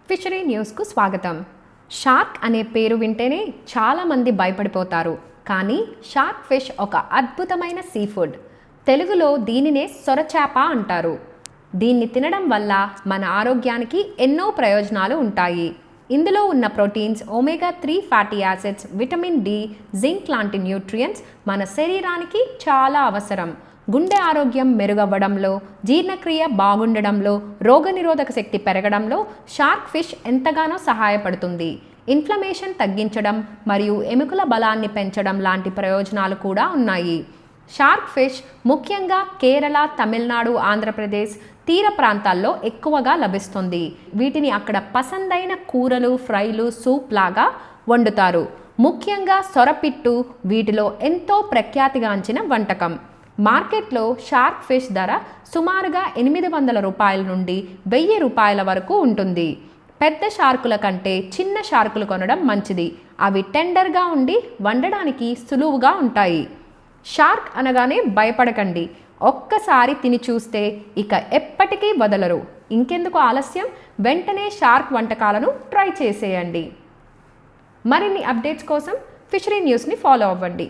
Fishery న్యూస్కు స్వాగతం. Shark అనే పేరు వింటేనే చాలామంది భయపడిపోతారు. కానీ షార్క్ ఫిష్ ఒక అద్భుతమైన సీ ఫుడ్. తెలుగులో దీనినే సొరచేప అంటారు. దీన్ని తినడం వల్ల మన ఆరోగ్యానికి ఎన్నో ప్రయోజనాలు ఉంటాయి. ఇందులో ఉన్న proteins, omega 3 fatty acids, vitamin D, zinc లాంటి న్యూట్రియంట్స్ మన శరీరానికి చాలా అవసరం. గుండె ఆరోగ్యం మెరుగవ్వడంలో, జీర్ణక్రియ బాగుండడంలో, రోగనిరోధక శక్తి పెరగడంలో షార్క్ ఫిష్ ఎంతగానో సహాయపడుతుంది. ఇన్ఫ్లమేషన్ తగ్గించడం మరియు ఎముకల బలాన్ని పెంచడం లాంటి ప్రయోజనాలు కూడా ఉన్నాయి. షార్క్ ఫిష్ ముఖ్యంగా కేరళ, తమిళనాడు, ఆంధ్రప్రదేశ్ తీర ప్రాంతాల్లో ఎక్కువగా లభిస్తుంది. వీటిని అక్కడ పసందైన కూరలు, ఫ్రైలు, సూప్ లాగా వండుతారు. ముఖ్యంగా సొరపిట్టు వీటిలో ఎంతో ప్రఖ్యాతిగాంచిన వంటకం. మార్కెట్లో షార్క్ ఫిష్ ధర సుమారుగా 800 రూపాయల నుండి 1000 రూపాయల వరకు ఉంటుంది. పెద్ద షార్కుల కంటే చిన్న షార్కులు కొనడం మంచిది. అవి టెండర్గా ఉండి వండడానికి సులువుగా ఉంటాయి. షార్క్ అనగానే భయపడకండి. ఒక్కసారి తిని చూస్తే ఇక ఎప్పటికీ వదలరు. ఇంకెందుకు ఆలస్యం, వెంటనే షార్క్ వంటకాలను ట్రై చేసేయండి. మరిన్ని అప్డేట్స్ కోసం ఫిషరీ న్యూస్ని ఫాలో అవ్వండి.